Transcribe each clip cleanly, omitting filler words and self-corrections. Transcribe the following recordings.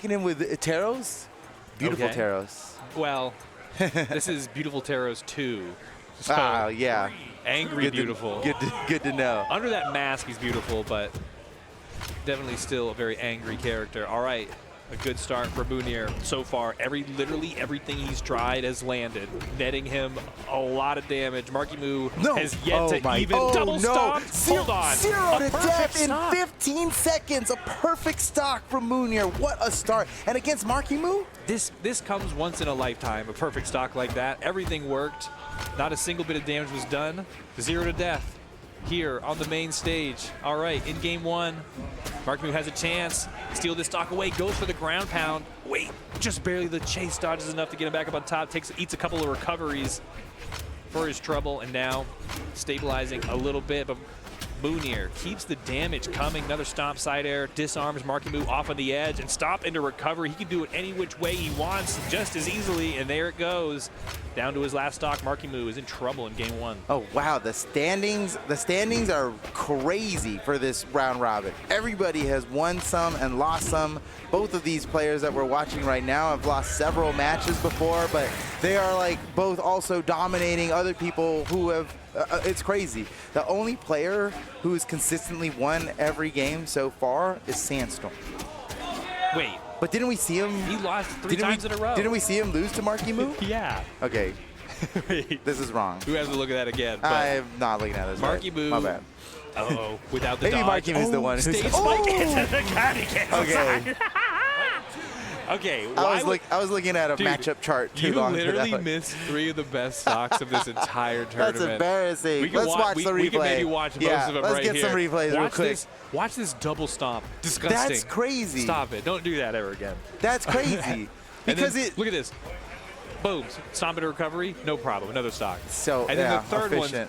rocking him with Teros. Beautiful Okay. Teros. Well, this is Beautiful Teros 2. So Yeah. angry beautiful. Good to know. Under that mask, he's beautiful, but definitely still a very angry character. All right, a good start for Mounir so far. Literally everything he's tried has landed, netting him a lot of damage. Marckiemoo has yet to even double stomp. Hold on. 0 to death in stock. 15 seconds. A perfect stock from Mounir. What a start. And against Marckiemoo? This comes once in a lifetime, a perfect stock like that. Everything worked. Not a single bit of damage was done. 0 to death here on the main stage. All right, in game 1, Marckiemoo has a chance. Steal this stock away, goes for the ground pound. Wait, just barely the chase dodges enough to get him back up on top. Eats a couple of recoveries for his trouble, and now stabilizing a little bit, but Mounir keeps the damage coming. Another stomp side air, disarms Marckiemoo off on the edge, and stop into recovery. He can do it any which way he wants just as easily, and there it goes. Down to his last stock. Marckiemoo is in trouble in game 1. Oh, wow. The standings are crazy for this round robin. Everybody has won some and lost some. Both of these players that we're watching right now have lost several matches before, but they are like both also dominating other people who have it's crazy. The only player who's consistently won every game so far is Sandstorm. Wait. But didn't we see him? He lost 3 times in a row. Didn't we see him lose to Marckiemoo? Yeah. Okay. Wait. This is wrong. Who has to look at that again? I'm not looking at this. Marckiemoo. My bad. Uh-oh. Without the Maybe dodge. Marckiemoo is the one who's... Stage spike into the gun. He gets Okay. Okay. I was looking at a matchup chart too long ago. You literally missed 3 of the best stocks of this entire tournament. That's embarrassing. Let's watch the replay. We can maybe watch most of them right here. Let's get some replays real quick. Watch this double stomp. Disgusting. That's crazy. Stop it. Don't do that ever again. That's crazy. Because then, look at this. Boom. Stomp into recovery. No problem. Another stock. So, and then yeah,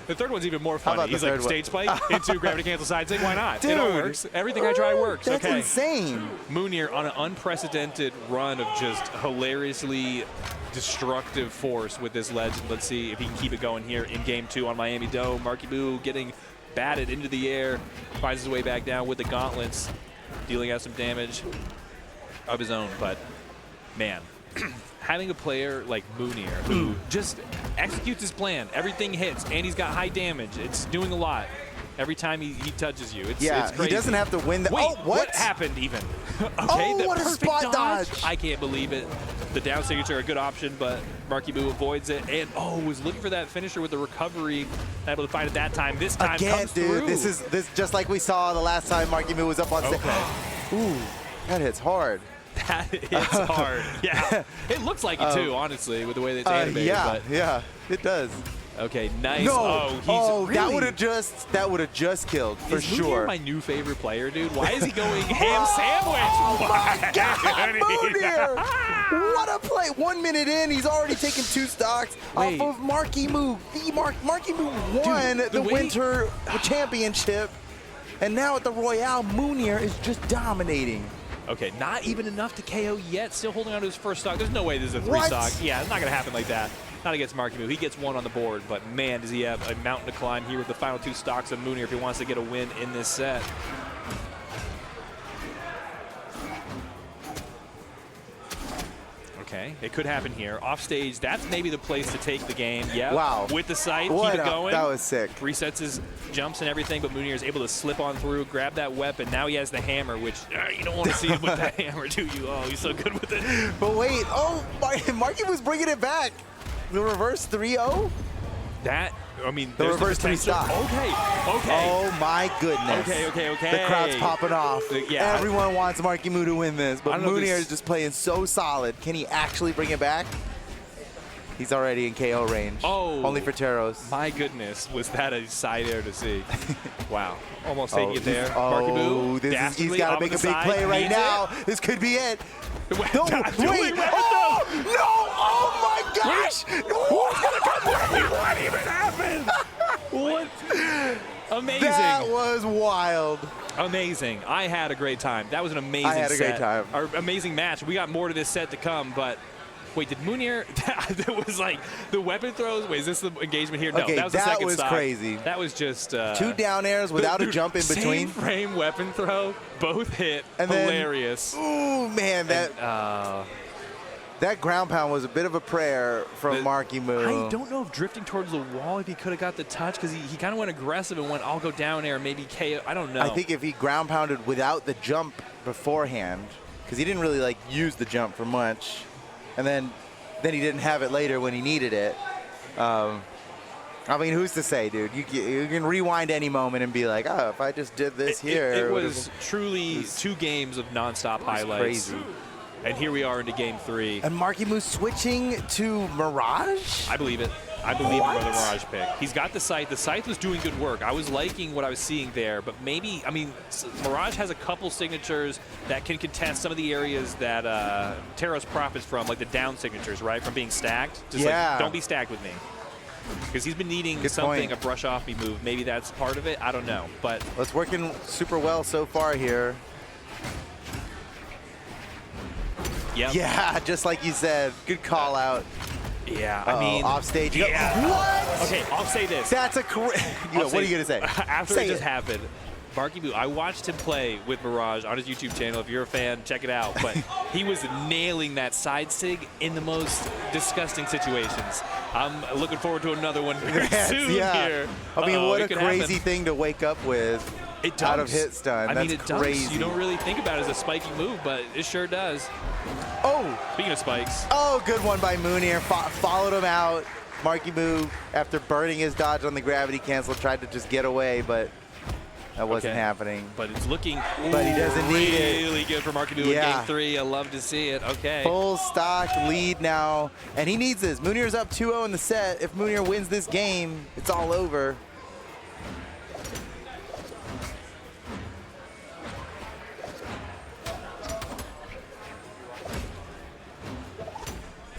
the third one's even more funny. He's like, stage spike into gravity cancel side zig. Why not? Dude, it all works. Everything I try works. That's okay. insane. Mounir on an unprecedented run of just hilariously destructive force with this legend. Let's see if he can keep it going here in game 2 on Miami Dome. Marckiemoo getting batted into the air, finds his way back down with the gauntlets, dealing out some damage of his own. But man, having a player like Mounir who just executes his plan, everything hits, and he's got high damage. It's doing a lot every time he touches you. It's crazy. He doesn't have to win the. Wait, oh, what happened even? Okay, oh, what a spot dodge! I can't believe it. The down signature a good option, but Marckiemoo avoids it, and was looking for that finisher with the recovery, able to find it that time. This time again, comes dude. through. This is just like we saw the last time Marckiemoo was up on stage. Ooh, that hits hard. That hits hard. Yeah, it looks like it too, honestly, with the way that it's animated. Yeah, it does. Okay, nice. No, Really? that would have just killed for sure. Mounir my new favorite player, dude? Why is he going ham sandwich? Oh my God, Mounir! What a play! 1 minute in, he's already taken 2 stocks off of Marckiemoo. Marckiemoo won the Winter Championship, and now at the Royale, Mounir is just dominating. Okay, not even enough to KO yet. Still holding on to his first stock. There's no way this is a 3 stock. Yeah, it's not going to happen like that. Not against Marckiemoo. He gets 1 on the board, but man, does he have a mountain to climb here with the final 2 stocks of Mounir if he wants to get a win in this set. Okay, it could happen here. Off stage, that's maybe the place to take the game. Yeah. Wow. With the sight, keep it going. That was sick. Resets his jumps and everything, but Mounir is able to slip on through, grab that weapon. Now he has the hammer, which you don't want to see him with that hammer, do you? Oh, he's so good with it. But wait, Marckiemoo was bringing it back. The reverse 3-0? That, I mean, the reverse 3 stock. Okay. Oh my goodness. Okay. The crowd's popping off. Yeah. Everyone wants Marckiemoo to win this, but Mounir is just playing so solid. Can he actually bring it back? He's already in KO range. Oh. Only for Teros. My goodness, was that a side air to see. Wow. Almost taking it there. Marckiemoo, he's got to make a big play right now. This could be it. No, wait. No! Oh my gosh! Who's going to come there? What even happened? What? Amazing. That was wild. Amazing. I had a great time. That was an amazing set. I had a great time. Our amazing match. We got more to this set to come, but Wait, did Mounir? That was like the weapon throws. Wait, is this the engagement here? No, Okay, that was the second stock. crazy. That was just 2 down airs without a jump in between. Same frame weapon throw, both hit. And hilarious. Then, ooh, man, that ground pound was a bit of a prayer from Marckiemoo. I don't know if drifting towards the wall, if he could have got the touch, because he kind of went aggressive and went, I'll go down air, maybe KO. I don't know. I think if he ground pounded without the jump beforehand, because he didn't really like use the jump for much, and then he didn't have it later when he needed it. I mean, who's to say, dude? You can rewind any moment and be like, oh, if I just did this here. It was truly 2 games of nonstop highlights. Crazy. And here we are into game 3. And Marckiemoo switching to Mirage? I believe it. I believe in the Mirage pick. He's got the Scythe. The Scythe was doing good work. I was liking what I was seeing there, but maybe, I mean, Mirage has a couple signatures that can contest some of the areas that Teros profits from, like the down signatures, right? From being stacked. Just like, don't be stacked with me. Because he's been needing a brush off me move. Maybe that's part of it. I don't know. But it's working super well so far here. Yep. Yeah, just like you said. Good call out. Yeah, I mean, off stage. Yeah. What? Okay, I'll say this. That's a what are you gonna say? After it just happened, Marckiemoo, I watched him play with Mirage on his YouTube channel. If you're a fan, check it out. But he was nailing that side sig in the most disgusting situations. I'm looking forward to another one very soon here. I mean, what a crazy thing to wake up with. It does. Out of hit stun. I mean, it crazy. does. You don't really think about it as a spiky move, but it sure does. Oh! Speaking of spikes. Oh, good one by Mounir. Followed him out. Marckiemoo, after burning his dodge on the gravity cancel, tried to just get away, but that wasn't happening. But it's looking but he doesn't need it. Really good for Marckiemoo in game 3. I love to see it. Okay. Full stock lead now. And he needs this. Mounir's up 2-0 in the set. If Mounir wins this game, it's all over.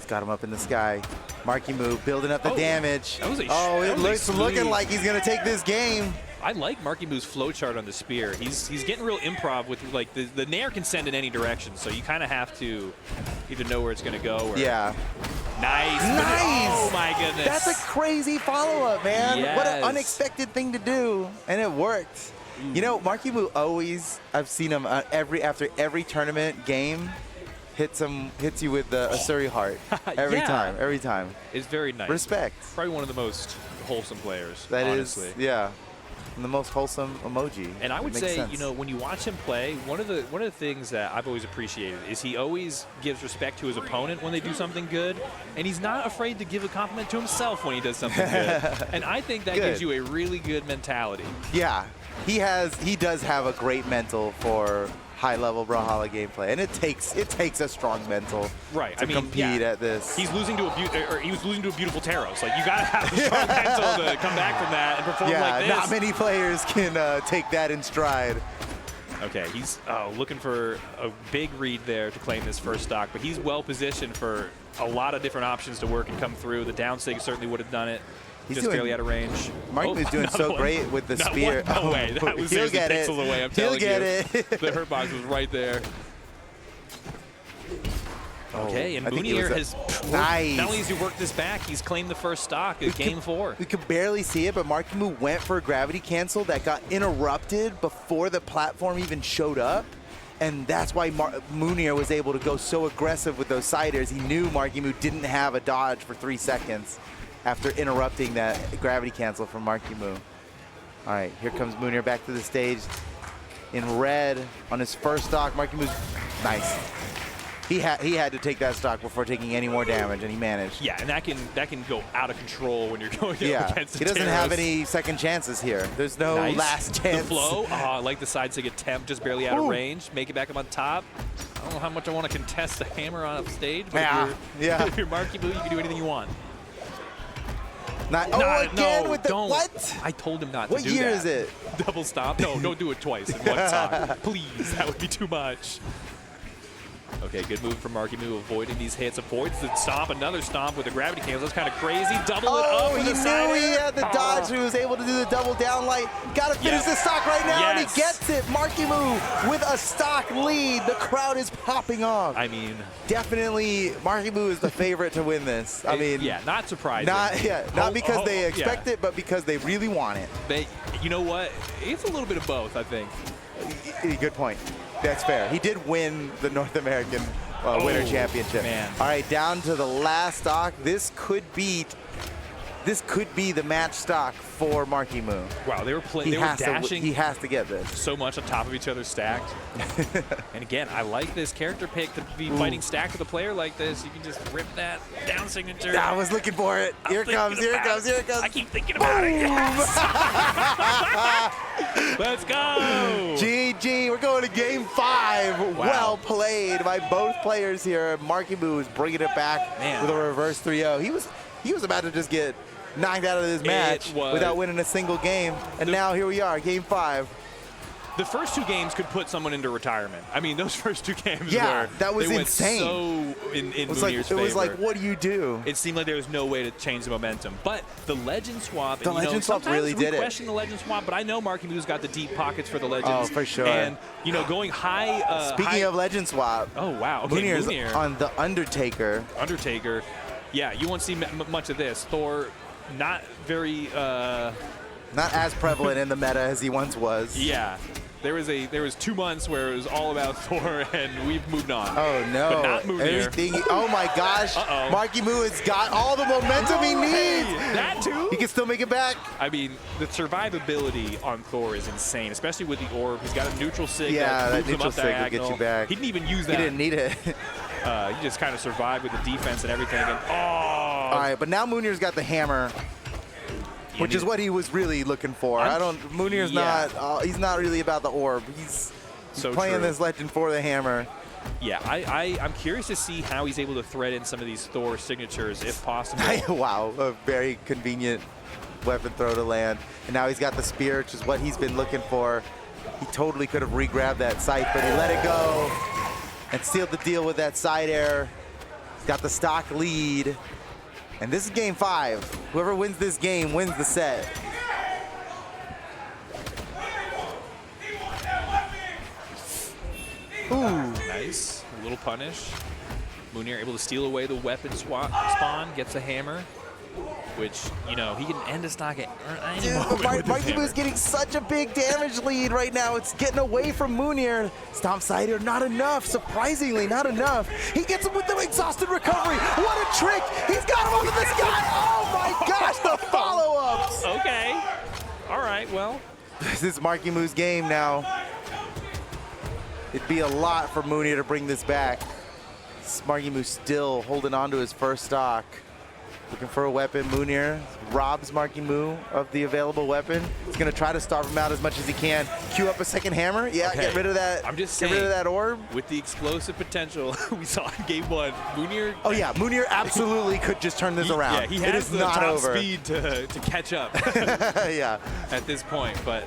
Got him up in the sky. Marckiemoo building up the damage. It's looking like he's going to take this game. I like Marckiemoo's flowchart on the spear. He's getting real improv with, like, the Nair can send in any direction, so you kind of have to either know where it's going to go. Or yeah. Nice. Oh, my goodness. That's a crazy follow-up, man. Yes. What an unexpected thing to do, and it worked. You know, Marckiemoo always, I've seen him after every tournament game, hits you with the Asuri heart every time. It's very nice. Respect. Probably one of the most wholesome players. That honestly. is, yeah. And the most wholesome emoji. And I would say, you know, when you watch him play, one of the things that I've always appreciated is he always gives respect to his opponent when they do something good, and he's not afraid to give a compliment to himself when he does something good. And I think that gives you a really good mentality. Yeah, he does have a great mental for high-level Brawlhalla gameplay, and it takes a strong mental to compete at this. He was losing to a beautiful Teros. Like, you gotta have a strong mental to come back from that and perform like this. Not many players can take that in stride. Okay, he's looking for a big read there to claim this first stock, but he's well positioned for a lot of different options to work and come through. The down sig certainly would have done it. He's just barely out of range. Marckiemoo is doing so great with the spear. No way. That was seriously pixels away, I'm telling you. He'll get it. The hurt box was right there. Okay, and Mounir has not only has he worked this back, he's claimed the first stock in game 4. We could barely see it, but Marckiemoo went for a gravity cancel that got interrupted before the platform even showed up. And that's why Mounir was able to go so aggressive with those siders. He knew Marckiemoo didn't have a dodge for 3 seconds after interrupting that gravity cancel from Marckiemoo. All right, here comes Mounir back to the stage in red on his first stock. Marckiemoo, nice. He had to take that stock before taking any more damage, and he managed. Yeah, and that can go out of control when you're going against he doesn't have any second chances here. There's no last chance. The flow, I like the side sig attempt, just barely out of range. Make it back up on top. I don't know how much I want to contest the hammer on stage, but if you're Marckiemoo, you can do anything you want. Again with the don't. What? I told him not to do that. What year is it? Double stop. No, don't do it twice in one time. Please, that would be too much. Okay. Okay, good move from Marckiemoo, avoiding these hits, avoids the stomp, another stomp with the gravity cancel. That's kind of crazy. Double it up with he the side knew he air. had the dodge. He was able to do the double down light. Got to finish the stock right now, and he gets it. Marckiemoo with a stock lead. The crowd is popping off. I mean, definitely, Marckiemoo is the favorite to win this. I mean, yeah, not surprising. Not because they expect it, but because they really want it. You know what? It's a little bit of both, I think. Good point. That's fair. He did win the North American Winter Championship. Man. All right, down to the last stock. This could be the match stock for Marckiemoo. Wow, they were dashing. He has to get this. So much on top of each other stacked. And again, I like this character pick to be fighting stacked with a player like this. You can just rip that down signature. I was looking for it. Here it comes. I keep thinking about it. Yes. Let's go. GG. We're going to game 5. Wow. Well played by both players here. Marckiemoo is bringing it back with a reverse 3-0. He was about to just get knocked out of this match without winning a single game, and now here we are, game 5. The first 2 games could put someone into retirement. I mean, those first 2 games that was they insane. Went so in Mounir's favor. It was like, what do you do? It seemed like there was no way to change the momentum. But the legend swap, the legend swap really did it. I question the legend swap, but I know Marckiemoo's got the deep pockets for the legends. Oh, for sure. And going high. Speaking of legend swap. Oh wow. Okay, Mounir's on the Undertaker. Yeah, you won't see much of this. Thor, not very. Not as prevalent in the meta as he once was. Yeah. There was 2 months where it was all about Thor, and we've moved on. Oh no! But not Mounir. Oh my gosh! Marckiemoo has got all the momentum he needs. That too. He can still make it back. I mean, the survivability on Thor is insane, especially with the orb. He's got a neutral sig. Yeah, that neutral sig will get you back. He didn't even use that. He didn't need it. He just kind of survived with the defense and everything. And, all right, but now Mounir's got the hammer. Which is what he was really looking for. Mounir's not. He's not really about the orb. He's playing this legend for the hammer. Yeah, I'm curious to see how he's able to thread in some of these Thor signatures, if possible. Wow, a very convenient weapon throw to land. And now he's got the spear, which is what he's been looking for. He totally could have re-grabbed that sight, but he let it go and sealed the deal with that side air. He's got the stock lead. And this is game 5. Whoever wins this game wins the set. Ooh. Nice. A little punish. Mounir able to steal away the weapon spawn, gets a hammer, which, he can end a stock at any moment. Marckiemoo is getting such a big damage lead right now. It's getting away from Mounir. Stomp Cider, not enough. Surprisingly, not enough. He gets him with the exhausted recovery. What a trick. He's got him over this guy. Oh my gosh, the follow-ups. Okay. All right, well. This is Marckiemoo's game now. It'd be a lot for Mounir to bring this back. Marckiemoo still holding on to his first stock. Looking for a weapon. Mounir robs Marckiemoo of the available weapon. He's going to try to starve him out as much as he can. Queue up a second hammer. Yeah, okay. Get rid of that. I'm just saying, get rid of that orb. With the explosive potential we saw in game 1, Mounir. Oh yeah, Mounir absolutely could just turn this around. Yeah, he has the top speed to catch up. Yeah. At this point, but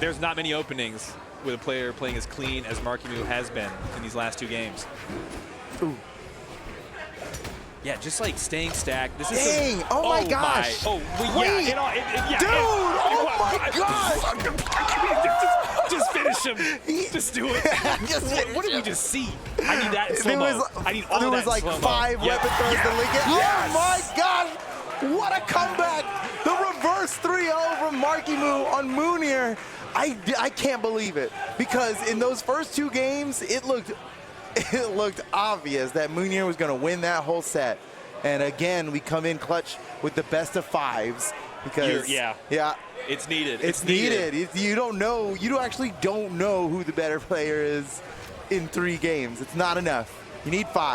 there's not many openings with a player playing as clean as Marckiemoo has been in these last 2 games. Ooh. Yeah, just like staying stacked. This is dang! Oh my gosh! Oh, well, wait! Yeah, dude! Oh my gosh! Just finish him. Just do it. What did we just see? I need that in slow-mo. I need all that in slow-mo. There was like 5 weapon throws to link it. Yes. Oh my gosh! What a comeback! The reverse 3-0 from Marckiemoo on Mounir. I can't believe it, because in those first 2 games, it looked obvious that Mounir was going to win that whole set. And again, we come in clutch with the best of 5s because it's needed. It's needed. You actually don't know who the better player is in 3 games. It's not enough. You need 5.